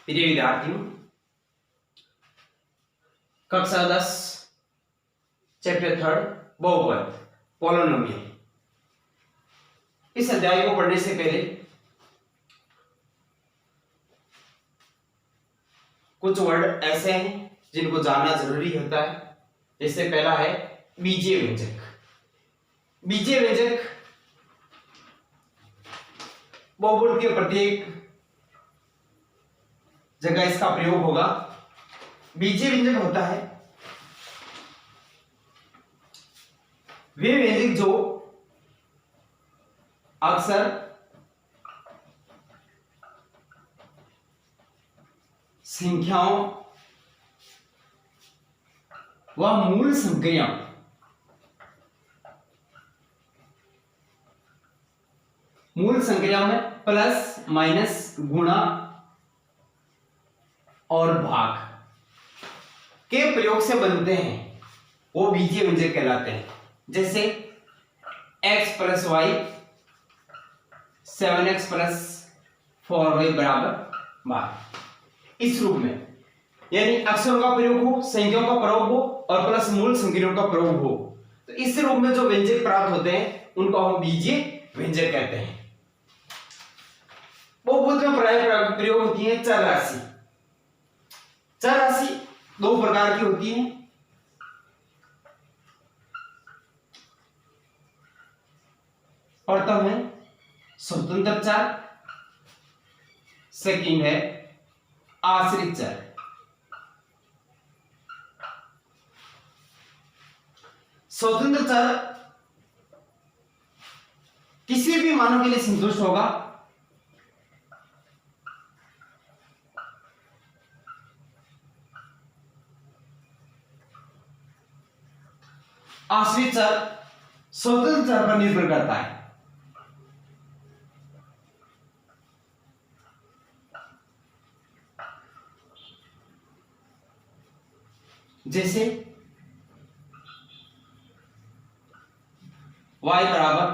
प्रिय विद्यार्थियों, कक्षा 10 चैप्टर 3 बहुपद पॉलिनोमियल, इस अध्याय को पढ़ने से पहले कुछ वर्ड ऐसे हैं जिनको जानना जरूरी होता है। जैसे पहला है बीजीय व्यंजक। बीजीय व्यंजक बहुपद के प्रत्येक जगह इसका प्रयोग होगा। बीजीय व्यंजक होता है वे व्यंजक जो अक्सर संख्याओं व मूल संख्याओं में प्लस माइनस गुणा और भाग के प्रयोग से बनते हैं, वो बीजीय व्यंजक कहलाते हैं। जैसे x plus Y 7x plus 4y बराबर 12, इस रूप में, यानी अक्षरों का प्रयोग हो, संख्याओं का प्रयोग हो और प्लस मूल संख्याओं का प्रयोग हो, तो इस रूप में जो व्यंजक प्राप्त होते हैं उनको हम बीजीय व्यंजक कहते हैं। बहुपद में प्राय प्रयोग होती है चर राशि। चर राशि दो प्रकार की होती है। प्रथम है स्वतंत्र चर, सेकंड है आश्रित चर। स्वतंत्र चर किसी भी मानों के लिए संतुष्ट होगा। आश्रित चर स्वतंत्र चर पर निर्भर करता है। जैसे y बराबर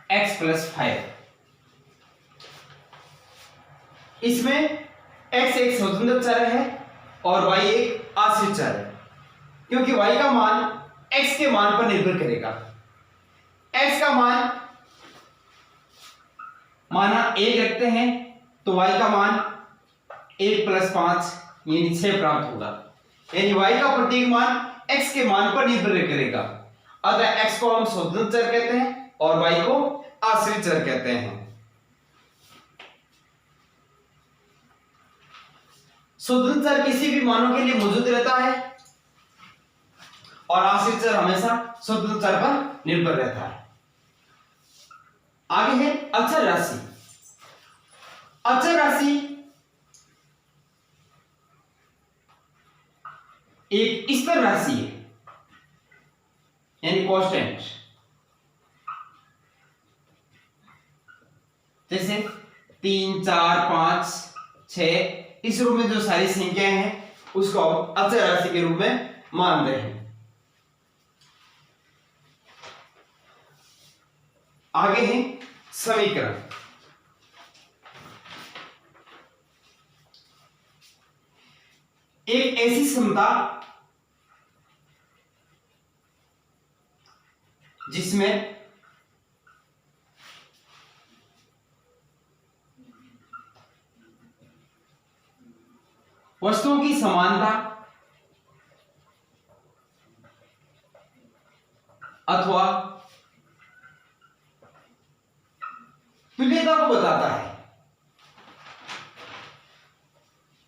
x प्लस 5, इसमें x एक स्वतंत्र चर है और y एक आश्रित चर है, क्योंकि y का मान x के मान पर निर्भर करेगा। x का मान माना 1 रखते हैं तो y का मान 1 प्लस 5 यानी 6 प्राप्त होगा, यानी y का प्रत्येक मान x के मान पर निर्भर करेगा। अतः x को हम स्वतंत्र चर कहते हैं और y को आश्रित चर कहते हैं। स्वतंत्र चर किसी भी मानों के लिए मौजूद रहता है और आश्रित चर हमेशा स्वतंत्र चर पर निर्भर रहता है। आगे है अचर राशि। अचर राशि एक स्थिर राशि है, यानी कांस्टेंट। जैसे 3, 4, 5, 6 इस रूप में जो सारी संख्याएं हैं उसको हम अचर राशि के रूप में मान रहे हैं। आगे है समीकरण। एक ऐसी समता जिसमें वस्तुओं की समानता अथवा तुल्यता को बताता है।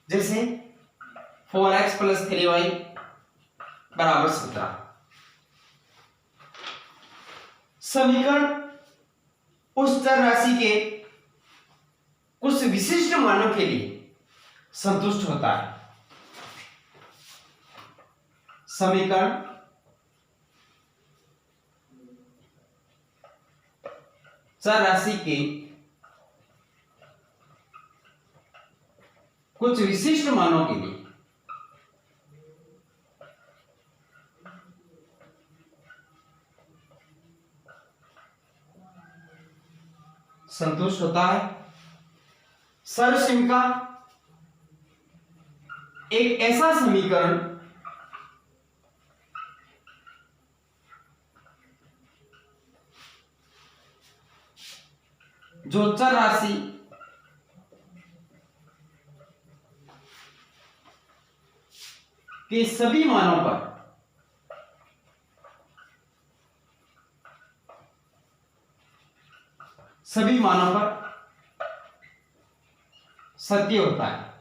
जैसे 4x प्लस 3y बराबर 17। समीकरण उस चर राशि के कुछ विशिष्ट मानों के लिए संतुष्ट होता है। समीकरण चर राशि के कुछ विशिष्ट मानों के लिए संतुष्ट होता है। सर्वसमीका एक ऐसा समीकरण जो चर राशि के सभी मानों पर सत्य होता है।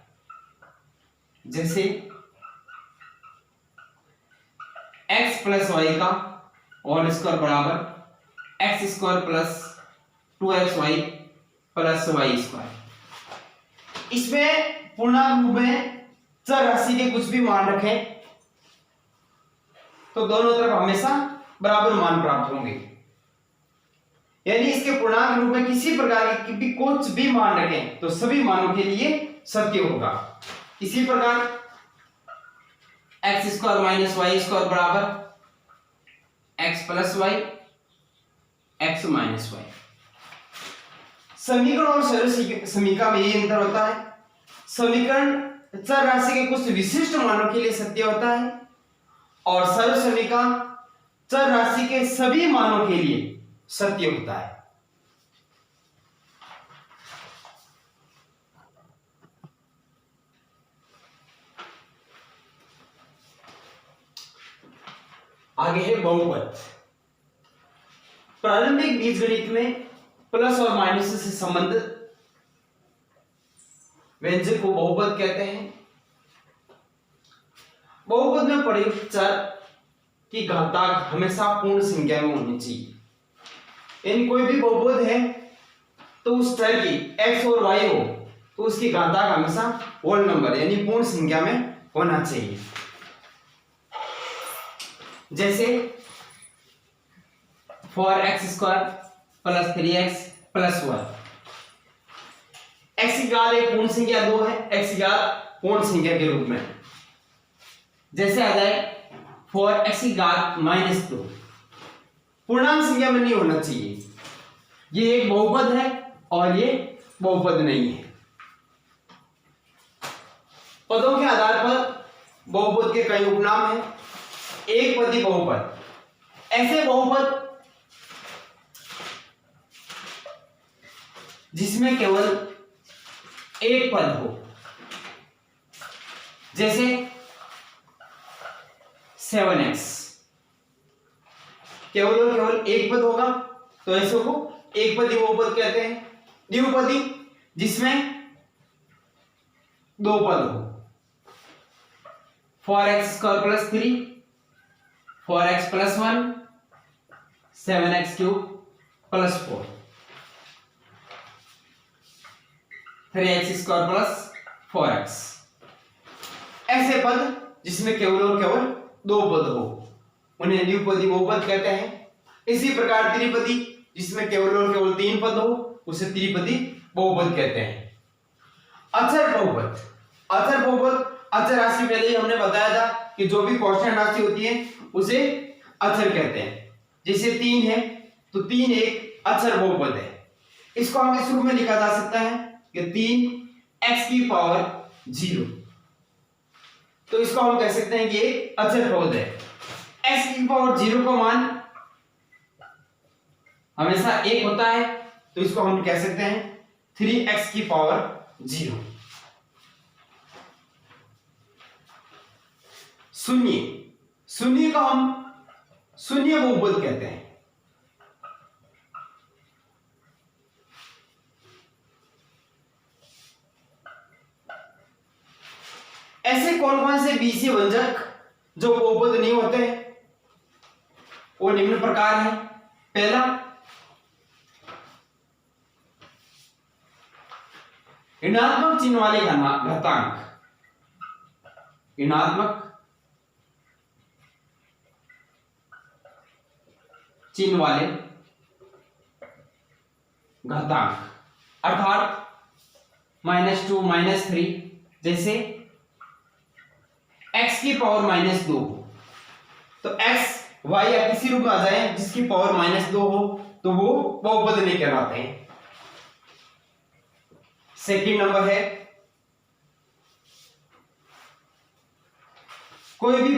जैसे x प्लस वाई का होल स्क्वायर बराबर x square plus 2xy plus y square. इसमें पूर्णांक रूप में चर राशि के कुछ भी मान रखें तो दोनों तरफ हमेशा बराबर मान प्राप्त होंगे। यानी इसके पूर्णांक रूप में किसी प्रकार की भी कुछ भी मान रखें तो सभी मानों के लिए सत्य होगा। इसी प्रकार x square minus y square बराबर x plus y x minus y. समीकरण और सरल समीकरण में यही अंतर होता है। समीकरण चर राशि के कुछ विशिष्ट मानों के लिए सत्य होता है और सरल समीकरण चर राशि के सभी मानों के लिए सत्य होता है। आगे है बहुपद। प्रारंभिक बीजगणित में प्लस और माइनस से संबंधित व्यंजक को बहुपद कहते हैं। बहुपद में प्रयुक्त चर की घातांक हमेशा पूर्ण संख्या में होनी चाहिए। यानी कोई भी बहुपद है तो उस चर की x और y हो तो उसकी घातांक हमेशा होल नंबर यानी पूर्ण संख्या में होना चाहिए। जैसे 4x² plus 3x plus 1। x की घात एक पूर्ण संख्या 2 है, x की घात पूर्ण संख्या के रूप में। जैसे आ जाए 4x की घात -2 पूर्णांक संख्या में नहीं होना चाहिए। ये एक बहुपद है और ये बहुपद नहीं है। पदों के आधार पर बहुपद के कई उपनाम हैं। एक पदी बहुपद ऐसे बहुपद जिसमें केवल एक पद हो। जैसे 7x केवल और केवल एक पद होगा तो ऐसे को एक पदी बहुपद कहते हैं। द्विपदी जिसमें दो पद हो। 4x² plus 3 4x plus 1 7x³ plus 4 3x² plus 4x। ऐसे पद जिसमें केवल और केवल दो पद हो उन्हें द्विपदी बहुपद कहते हैं। इसी प्रकार त्रिपदी जिसमें केवल और केवल तीन पद हो उसे त्रिपदी बहुपद कहते हैं। अचर बहुपद अचर राशि पहले ही हमने बताया था कि जो भी कांस्टेंट राशि होती है उसे अचर कहते हैं। जैसे 3 है तो 3 एक अचर बहुपद है। इसको हम इस रूप में लिखा जा सकता है कि 3x⁴0। तो इसको हम कह सकते हैं कि एक अचर पद है। x⁴0 का मान हमेशा 1 होता है तो इसको हम कह सकते हैं 3x⁴0। शून्य का हम शून्य बहुपद कहते हैं। ऐसे कौन कौन से बीजीय व्यंजक जो बहुपद नहीं होते वो निम्न प्रकार है। पहला ऋणात्मक चिन्ह वाले घातांक। ऋणात्मक चिन्ह वाले घातांक अर्थात -2 -3। जैसे x⁻² तो x y या किसी रूप में आ जाए जिसकी पावर -2 हो तो वो बहुपद नहीं कहलाते हैं। सेकंड नंबर है कोई भी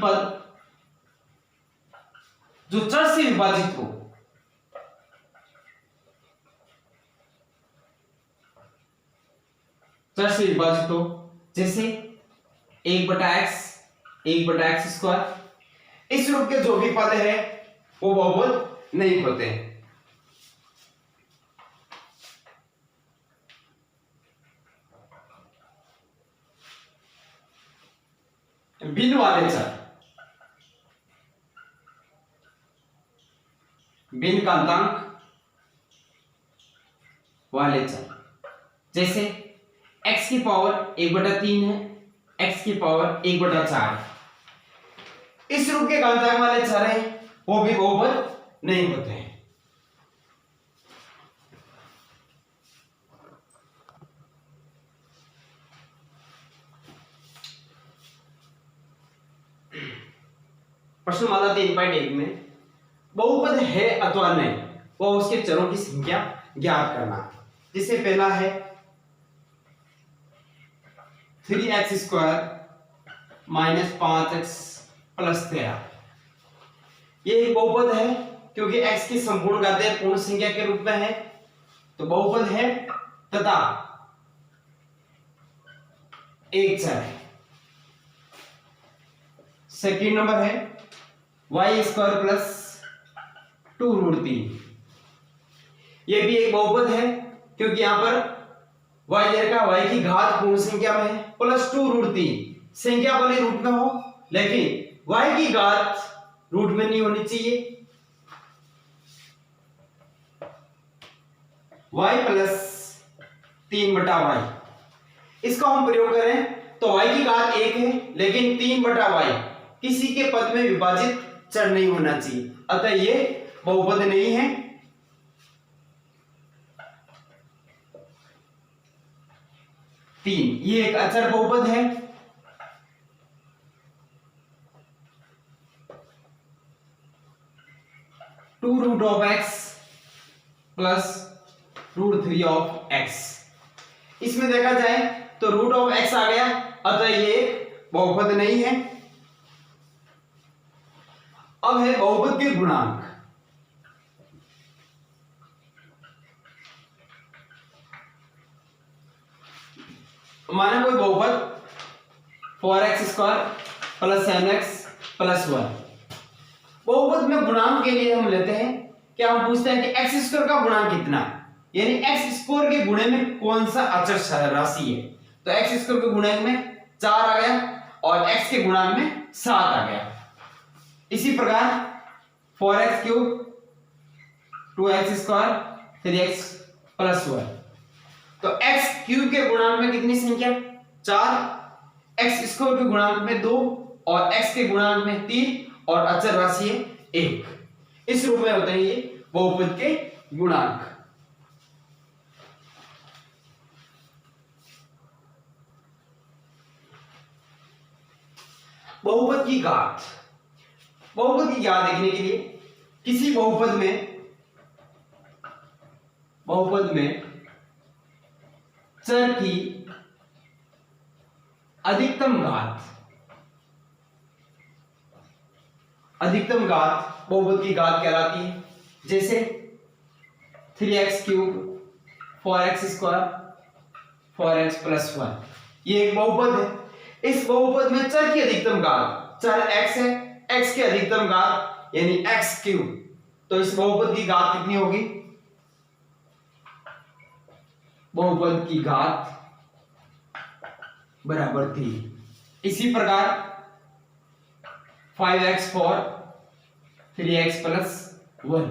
पद जो चर से विभाजित हो, जैसे 1/x इस रूप के जो भी पद है वो बहुपद नहीं होते हैं। भिन्न वाले चर, भिन्न घातांक वाले चर, जैसे x की पावर 1/3 है, x की पावर 1/4, इस रूप के घातांक वाले चर हैं वो भी बहुपद नहीं होते हैं। प्रश्नमाला 3.1 में बहुपद है अथवा नहीं, वो उसके चरों की संख्या ज्ञात करना। जिससे पहला है 3x² - 5x + 13। ये एक बहुपद है क्योंकि x की संपूर्ण घातें पूर्ण संख्या के रूप में है, तो बहुपद है तथा एक चर है। सेकंड नंबर है y² + 2√3। ये भी एक बहुपद है क्योंकि यहां पर y की घात पूर्ण संख्या में है प्लस 2√3 संख्या भले रूट में हो लेकिन y की घात रूट में नहीं होनी चाहिए। y + 3/y इसका हम प्रयोग करें तो y की घात 1 है लेकिन 3/y किसी के पद में विभाजित चर नहीं होना चाहिए, अतः ये बहुपद नहीं है। तीन, ये एक अचर बहुपद है। (2√x + √3(x) इसमें देखा जाए तो √x आ गया, अतः ये बहुपद नहीं है। अब है बहुपद के गुणांक। माना कोई बहुपद 4x² + 7x + 1। बहुपद में गुणांक के लिए हम लेते हैं क्या, हम पूछते हैं कि x² का गुणांक कितना है, यानी x² के गुणे में कौन सा अचर राशि है। तो x² के गुणांक में 4 आ गया और x के गुणांक में 7 आ गया। इसी प्रकार 4x³ 2x² 3x + 1, तो x³ के गुणांक में कितनी संख्या 4, x² के गुणांक में 2 और x के गुणांक में 3 और अचर राशि है 1। इस रूप में होते हैं ये बहुपद के गुणांक। बहुपद की घात, बहुपद की घात देखने के लिए किसी बहुपद में चर की अधिकतम घात बहुपद की घात कहलाती है। जैसे 3x³ 4x² 4x + 1, ये एक बहुपद है। इस बहुपद में चर की अधिकतम घात, चर x है, x की अधिकतम घात यानी x³, तो इस बहुपद की घात कितनी होगी, बहुपद की घात बराबर 3। इसी प्रकार 5x4 3x + 1,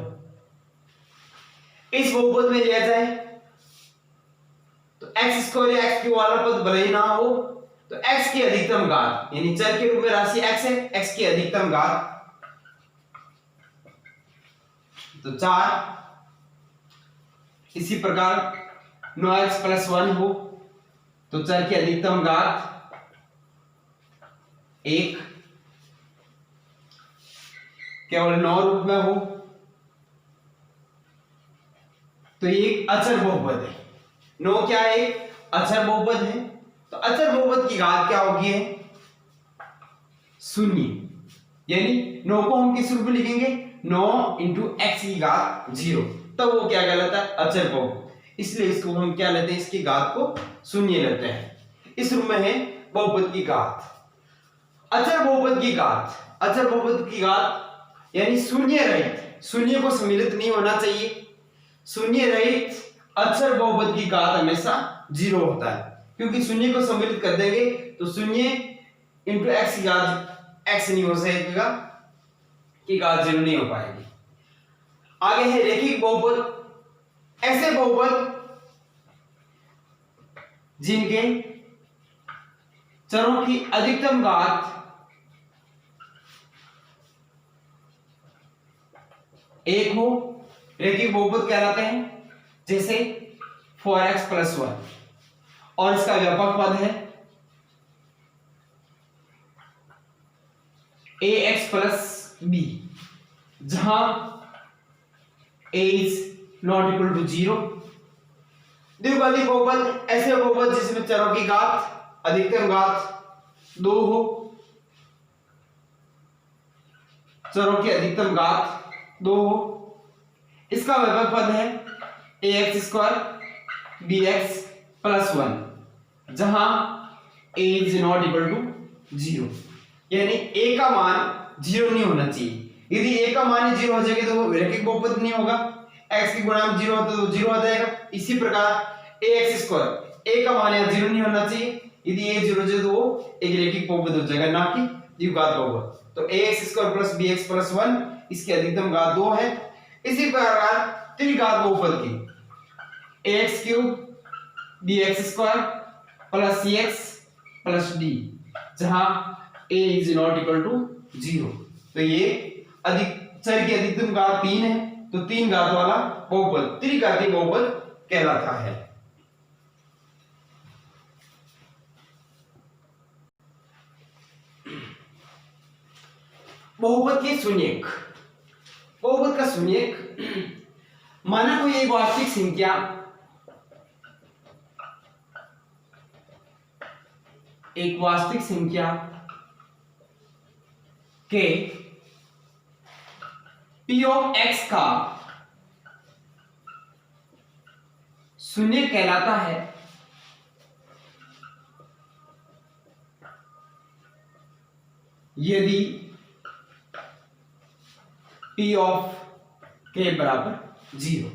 इस बहुपद में लिया जाए तो x² या x³ वाला पद भले ही ना हो तो x की अधिकतम घात यानी चर के रूप में राशि x है, x की अधिकतम घात तो 4। इसी प्रकार 9x + 1 हो तो चर की अधिकतम घात 1, केवल 9 रूप में हो तो ये एक अचर बहुपद है। 9 क्या है? अचर बहुपद है। तो अचर बहुपद की घात क्या होगी? है शून्य। यानी 9 को हम किस रूप में लिखेंगे? 9 इंटू एक्स की घात 0, तब वो क्या कहलाता है? अचर बहुपद। इसलिए इसको हम क्या लेते हैं? इसकी घात को शून्य लेते हैं। इस रूप में है बहुपद की घात। अचर बहुपद की घात, अचर बहुपद की घात यानी शून्य रहित, शून्य को सम्मिलित नहीं होना चाहिए। शून्य रहित अचर बहुपद की घात हमेशा 0 होता है, क्योंकि शून्य को सम्मिलित कर देंगे तो शून्य इंटू एक्स की घात एक्स नहीं हो सकेगा, की घात 0 नहीं हो पाएगी। आगे है रेखिक बहुपद। ऐसे बहुपद जिनके चरों की अधिकतम घात 1 हो, रेखिक बहुपद कहलाते हैं। जैसे 4x + 1, और इसका व्यापक पद है ax + b, जहां a is not equal to 0। द्विघाती बहुपद ऐसे बहुपद जिसमें चरों की घात अधिकतम घात 2 हो, चरों की अधिकतम घात 2 हो। इसका व्यापक पद है ax² bx + 1, जहां a is not equal to 0। यानी a का मान 0 नहीं होना चाहिए। यदि a का मान 0 हो जाएगा तो वो रैखिक बहुपद नहीं होगा। x की गुणांक 0 होता तो 0 हो जाएगा। इसी प्रकार ax² a का मान 0 नहीं होना चाहिए। यदि a 0 हो जाए तो वो एक रैखिक बहुपद हो जाएगा, ना कि द्विघात बहुपद। तो ax² + bx + 1 इसकी अधिकतम घात 2 है। इसी प्रकार त्रिघात बहुपद की ax³ bx² + cx + d, जहां a is not equal to 0। तो ये चर की अधिकतम घात 3 है, तो 3 घात वाला बहुपद त्रिघाती बहुपद कहलाता है। बहुपद के शून्यक। बहुपद का शून्यक, माना कोई एक वास्तविक संख्या के p ऑफ x का शून्य कहलाता है यदि p ऑफ k = 0।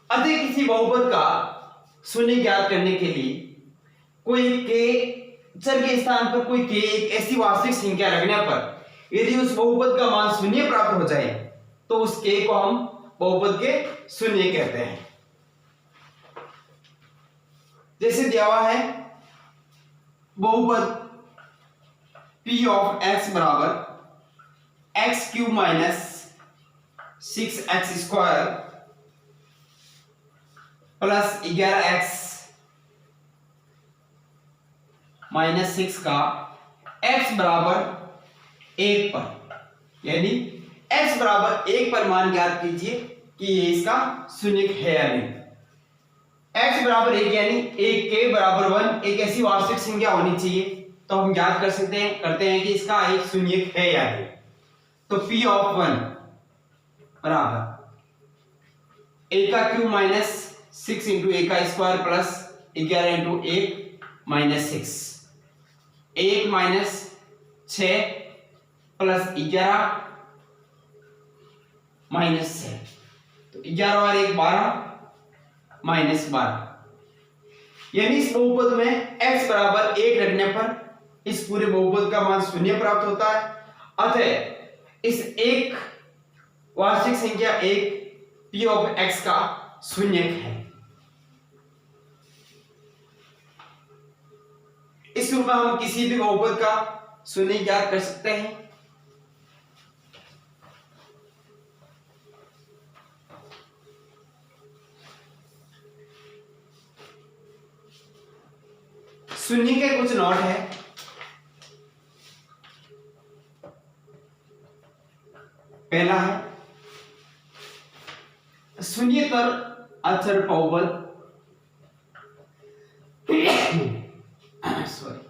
अतः किसी बहुपद का शून्य ज्ञात करने के लिए कोई k चर के स्थान पर कोई k एक ऐसी वास्तविक संख्या रखने पर यदि उस बहुपद का मान शून्य प्राप्त हो जाए तो उस k को हम बहुपद के शून्य कहते हैं। जैसे दिया हुआ है बहुपद p of x = x³ - 6x² + 11x - 6 का x = 1 पर, यानी x = 1 पर मान ज्ञात कीजिए कि ये इसका शून्यक है या नहीं। x = 1 यानी k = 1 एक ऐसी वास्तविक संख्या होनी चाहिए, तो हम ज्ञात करते हैं कि इसका एक शून्यक है या नहीं। तो p ऑफ 1 बराबर a³ - 6 × a² + 11 × 1 - 6, 1 - 6 + 11 - 6, तो 11 और 1 12 - 12। यानी इस बहुपद में x = 1 रखने पर इस पूरे बहुपद का मान शून्य प्राप्त होता है। अतः इस एक वास्तविक संख्या 1 p ऑफ x का शून्यक है। इस रूप में हम किसी भी बहुपद का शून्य ज्ञात कर सकते हैं। शून्य के कुछ नोट है। पहला है शून्येतर अचर बहुपद सॉरी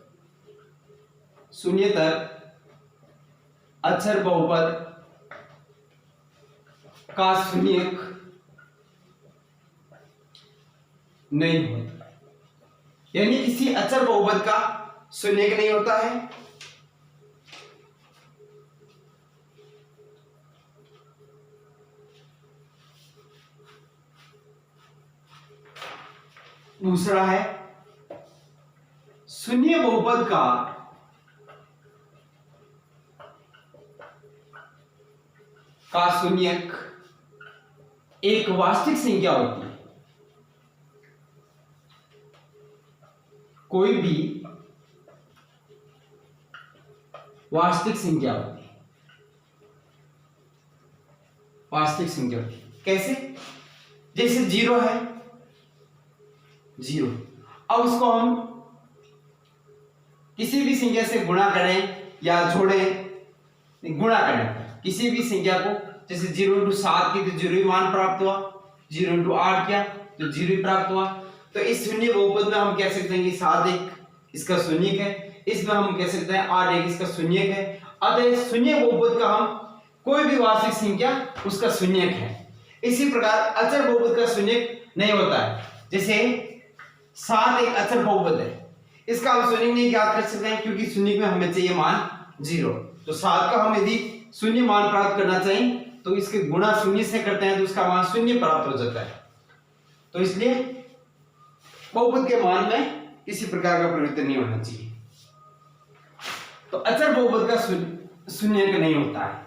शून्येतर अचर बहुपद का शून्यक नहीं होता, यानी किसी अचर बहुपद का शून्यक नहीं होता है। दूसरा है शून्य बहुपद का शून्यक एक वास्तविक संख्या होती है। कोई भी वास्तविक संख्या होती है, वास्तविक संख्या होती है। कैसे? जैसे 0 है, 0, अब उसको हम किसी भी संख्या से गुणा करें या जोड़ें, गुणा करें किसी भी संख्या को, जैसे 0 इंटू 7 की तो 0 ही मान प्राप्त हुआ, 0 इंटू 8 किया तो 0 ही प्राप्त हुआ। तो इस शून्य बहुपद में हम कह सकते हैं कि 7 एक इसका शून्यक है, इसमें हम कह सकते हैं 8 एक इसका शून्यक है। अतः शून्य बहुपद का हम कोई भी वास्तविक संख्या उसका शून्यक है। इसी प्रकार अचर बहुपद का शून्यक नहीं होता है। जैसे 7 एक अचर बहुपद है, इसका हम शून्यक नहीं ज्ञात कर सकते हैं क्योंकि शून्यक में हमें चाहिए मान 0। तो 7 का हम यदि शून्य मान प्राप्त करना चाहिए तो इसके गुणा शून्य से करते हैं तो उसका मान शून्य प्राप्त हो जाता है। तो इसलिए बहुपद के मान में किसी प्रकार का परिवर्तन नहीं होना चाहिए। तो अचर बहुपद का शून्यक नहीं होता है।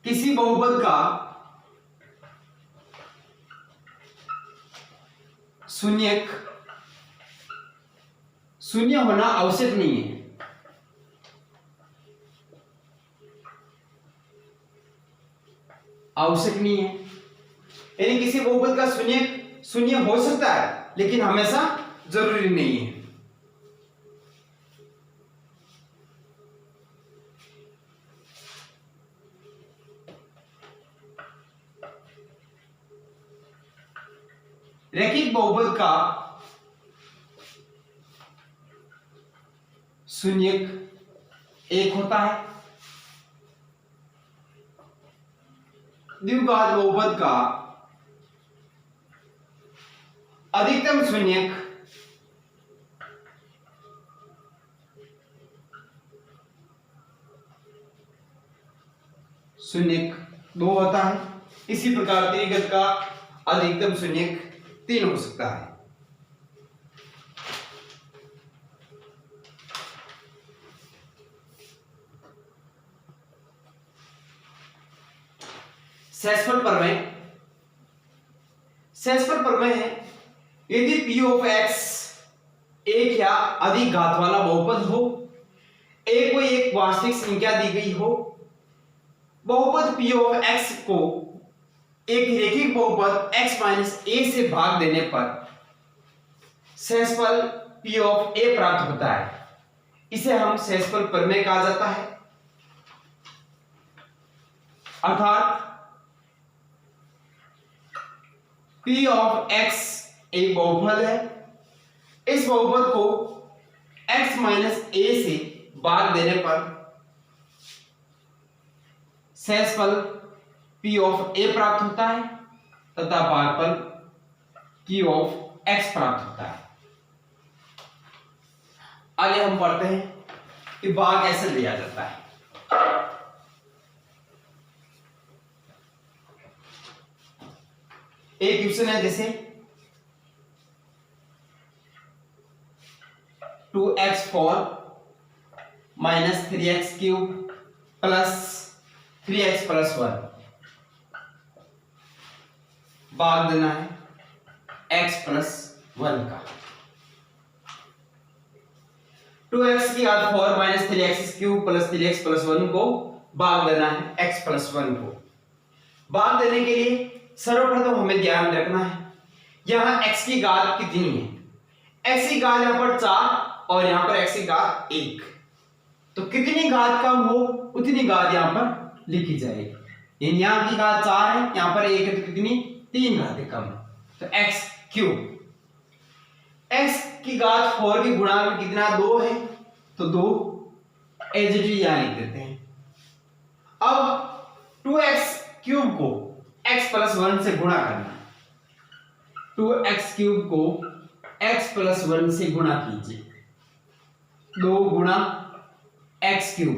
किसी बहुपद का शून्यक शून्य होना आवश्यक नहीं है। आवश्यक नहीं है, यानी किसी बहुपद का शून्यक शून्य हो सकता है लेकिन हमेशा जरूरी नहीं है। रैखिक बहुपद का शून्यक 1 होता है। द्विघात बहुपद का अधिकतम शून्यक शून्यक 2 होता है। इसी प्रकार त्रिघात का अधिकतम शून्यक 3 हो सकता है। शेषफल प्रमेय, शेषफल प्रमेय है यदि p ऑफ x एक या अधिक घात वाला बहुपद हो, a कोई एक वास्तविक संख्या दी गई हो, बहुपद p ऑफ x को एक रैखिक बहुपद x माइनस a से भाग देने पर शेषफल p ऑफ a प्राप्त होता है। इसे हम शेषफल प्रमेय कहा जाता है। अर्थात p ऑफ x एक बहुपद है, इस बहुपद को x माइनस a से भाग देने पर शेषफल p ऑफ a प्राप्त होता है तथा भागफल q ऑफ x प्राप्त होता है। आगे हम पढ़ते हैं कि भाग कैसे लिया जाता है। एक क्वेश्चन है जैसे 2x4 minus 3x cube plus 3x plus 1 भाग देना है x प्लस 1 का। 2x की घात 4 minus 3x cube plus 3x plus 1 को भाग देना है x प्लस 1 को। भाग देने के लिए सर्वप्रथम हमें ध्यान रखना है यहां x की घात कितनी है। x की घात यहां पर 4 और यहां पर x की घात 1। तो कितनी घात कम हो उतनी घात यहां पर लिखी जाएगी। यहां की घात 4 है, यहां पर 1 है, तो कितनी 3 घातें कम। तो x क्यूब, x की घात 4 की गुणा में कितना 2 है, तो 2 एज इट इज यहां लिख देते हैं। अब 2x क्यूब को x प्लस 1 से गुणा करना। 2x क्यूब को x प्लस 1 से गुणा कीजिए। 2 गुणा x क्यूब,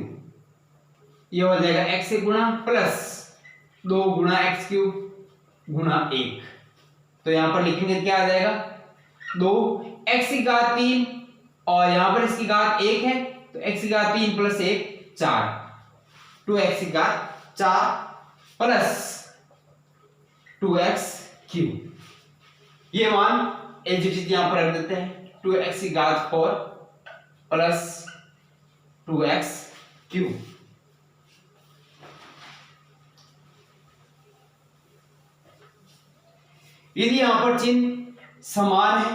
ये हो जाएगा x से गुणा प्लस 2 गुणा x क्यूब गुणा 1। तो यहां पर लिखेंगे क्या आ जाएगा 2 x की घात 3 और यहां पर इसकी घात 1 है, तो x की घात 3 प्लस 1 4, 2x की घात 4 प्लस 2x क्यूब। ये मान एज इट इज यहां पर रख देते हैं। 2x की घात 4 प्लस 2x क्यूब। यदि यहां पर चिन्ह समान है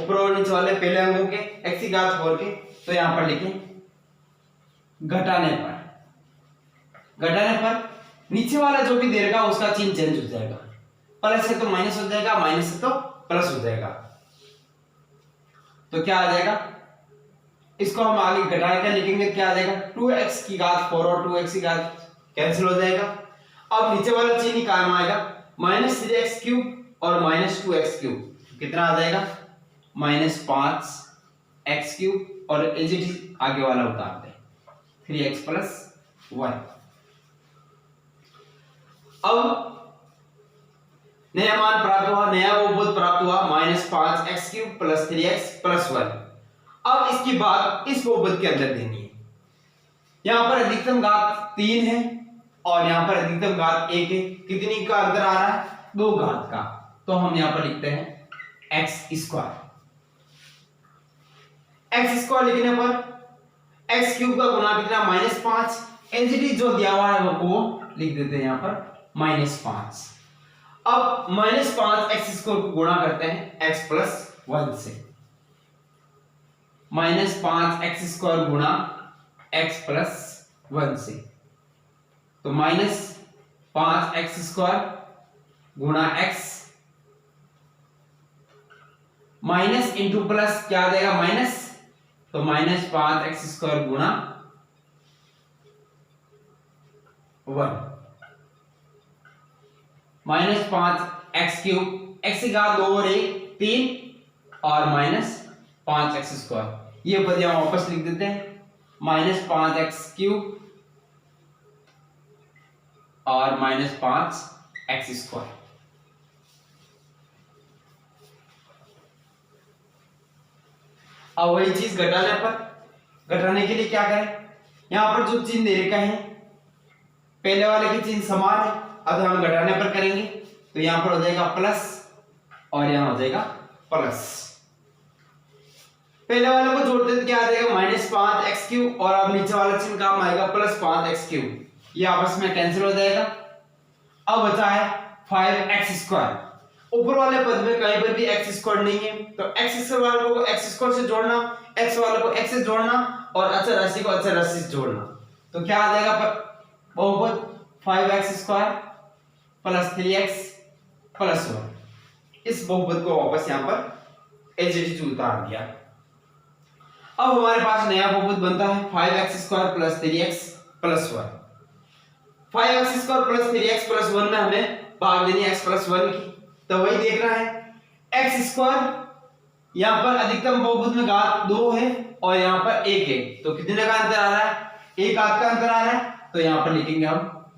ऊपर और नीचे वाले पहले अंकों के x की घात 4 के, तो यहां पर लिखें घटाने पर नीचे वाला जो भी दे रखा उसका चिन्ह चेंज हो जाएगा। प्लस है तो माइनस हो जाएगा, माइनस है तो प्लस हो जाएगा। तो क्या आ जाएगा, इसको हम आगे घटा कर लिखेंगे, क्या आ जाएगा 2x की घात 4 और 2x की घात कैंसिल हो जाएगा। अब नीचे वाला चिन्ह काम आएगा माइनस 3x क्यूब और माइनस 2x क्यूब, कितना आ जाएगा माइनस 5x क्यूब और एज इट इज आगे वाला उतार दें 3x प्लस 1। अब नया मान प्राप्त हुआ, नया बहुपद प्राप्त हुआ minus 5x cube plus 3x plus 1। अब इसकी बात इस बहुपद के अंदर देनी है। यहां पर अधिकतम घात 3 है और यहां पर अधिकतम घात 1 है। कितनी का अंतर आ रहा है 2 घात का, तो हम यहां पर लिखते हैं x स्क्वायर। x स्क्वायर लिखने पर x क्यूब का गुणा कितना माइनस 5, एनजीटी जो दिया हुआ है वो लिख देते हैं यहां पर माइनस 5। अब माइनस 5 x स्क्वायर को गुणा करते हैं x प्लस 1 से। माइनस 5 x स्क्वायर गुणा x प्लस 1 से, तो माइनस 5 x स्क्वायर गुणा x, माइनस इंटू प्लस क्या आ जाएगा माइनस, तो माइनस 5 x स्क्वायर गुणा 1, माइनस 5 x क्यूब, x की घात 2 और 1 3 और माइनस 5 x स्क्वायर। ये पद यहां वापस लिख देते हैं माइनस 5 x क्यूब और माइनस 5 x स्क्वायर। अब वही चीज घटाने के लिए क्या करें, यहां पर जो चिन्ह दे रखा है पहले वाले के चिन्ह समान है, अब हम घटाने पर करेंगे तो यहां पर हो जाएगा प्लस और यहां हो जाएगा प्लस। पहले वाले को जोड़ते तो क्या आ जाएगा माइनस 5 x क्यूब और अब नीचे वाला चिन्ह काम आएगा प्लस 5 x क्यूब, ये आपस में कैंसिल हो जाएगा। अब बचा है 5x स्क्वायर। ऊपर वाले पद में कहीं पर भी x स्क्वायर नहीं है, तो x स्क्वायर वाले को x स्क्वायर से जोड़ना, x वाले को x से जोड़ना और अचर राशि को अचर राशि से जोड़ना, तो क्या आ जाएगा बहुपद 5x square plus 3x plus 1। इस बहुपद को वापस यहां पर एज इट इज उतार दिया। अब हमारे पास नया बहुपद बनता है 5x square plus 3x plus 1। 5x square plus 3x plus 1 में हमें भाग देनी है x प्लस 1 की, तो वही देखना है x स्क्वायर, यहां पर अधिकतम बहुपद में घात 2 है और यहां पर 1 है, तो कितने का अंतर आ रहा है 1 घात का अंतर आ रहा है, तो यहां पर लिखेंगे हम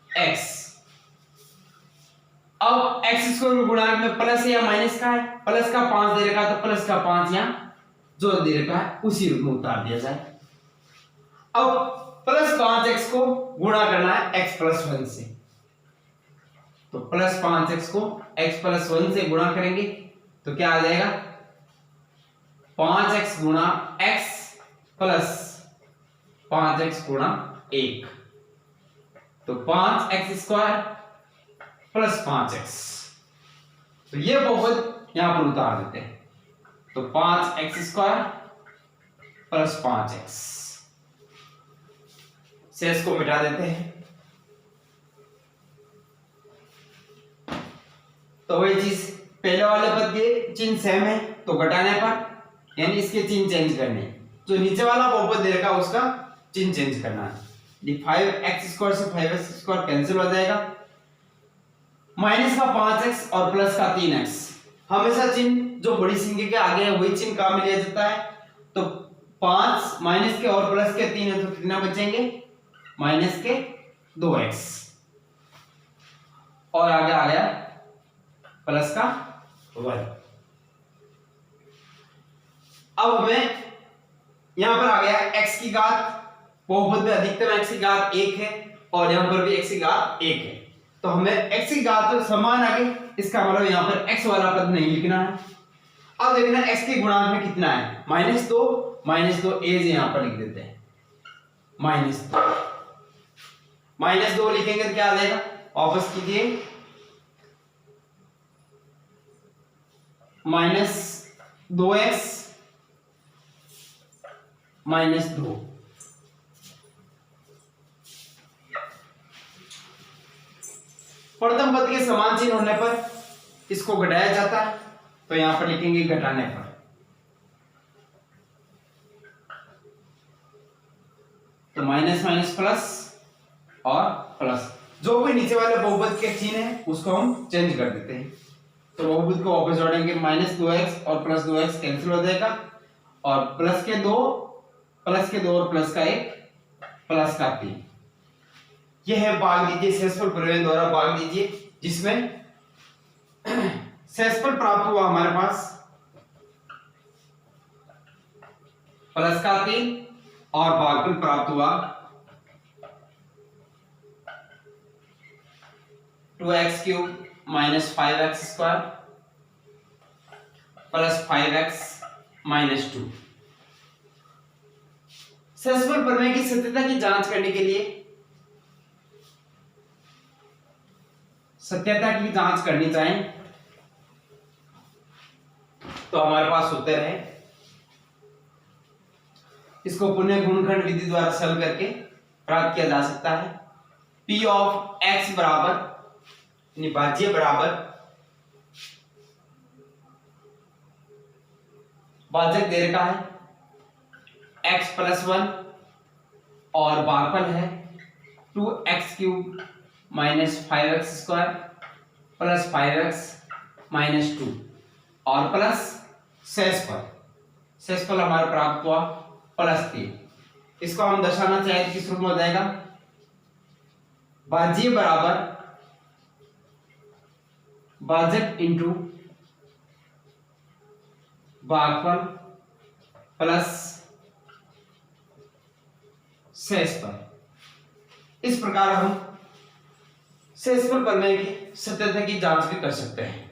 x। अब x स्क्वायर गुणा में प्लस या माइनस का है, प्लस का 5 दे रखा है तो प्लस का 5 यहां जो दे रखा है उसी रूप में उतार दिया जाए। अब प्लस 5x को गुणा करना है x प्लस 1 से, तो प्लस 5x को x प्लस 1 से गुणा करेंगे तो क्या आ जाएगा 5x गुणा x प्लस 5x गुणा 1, तो 5x स्क्वायर प्लस 5x, तो ये बहुपद यहां पर उतार देते हैं, तो 5x स्क्वायर प्लस 5x शेष को मिटा देते हैं। तो वही चीज पहले वाले पद के चिन्ह सेम है तो घटाने पर यानी इसके चिन्ह चेंज करने, जो नीचे वाला बहुपद दे रखा उसका चिन्ह चेंज करना है। 5x² से 5x² कैंसिल हो जाएगा, माइनस का 5x और प्लस का 3x। हमेशा चिन्ह जो बड़ी संख्या के आगे है वही चिन्ह काम में लिया जाता है। तो 5 माइनस के और प्लस के 3 है तो कितना बचेंगे, माइनस के 2x और आगे आ गया प्लस का 1। अब हमें यहां पर आ गया x की घात, बहुपद में अधिकतम x की घात 1 है और यहां पर भी x की घात 1 है, तो हमें x की घात समान आ गई, इसका मतलब यहां पर x वाला पद नहीं लिखना है। अब देखना x के गुणांक में कितना है, -2 एज यहां पर लिख देते हैं, -2 लिखेंगे तो क्या आ जाएगा, वापस कीजिए, -2x -2। प्रथम पद के समान चिन्ह होने पर इसको घटाया जाता है, तो यहां पर लिखेंगे घटाने पर। तो माइनस माइनस प्लस और प्लस, जो भी नीचे वाले बहुपद के चिन्ह है उसको हम चेंज कर देते हैं। तो बहुपद को वापस जोड़ेंगे, -2x और +2x कैंसिल हो जाएगा और प्लस के 2 और प्लस का 1 प्लस का 3। यह है भाग दीजिए, शेषफल प्रमेय द्वारा भाग दीजिए, जिसमें शेषफल प्राप्त हुआ हमारे पास प्लस का 3 और भागफल प्राप्त हुआ 2x³ - 5x² + 5x - 2। शेषफल प्रमेय की सत्यता की जांच करने के लिए सत्यता की जांच करनी चाहें तो हमारे पास उत्तर है, इसको पुनः गुणनखंड विधि द्वारा सरल करके प्राप्त किया जा सकता है। P ऑफ x बराबर भाज्य बराबर भाजक दे रखा है x + 1 और भागफल है 2x³ - 5x² + 5x - 2 और प्लस शेषफल हमारा प्राप्त हुआ +3। इसको हम दर्शाना चाहे तो किस रूप में हो जाएगा, भाज्य बराबर भाजक इंटू भागफल प्लस शेषफल। इस प्रकार हम शेषफल प्रमेय की सत्यता की जांच भी कर सकते हैं।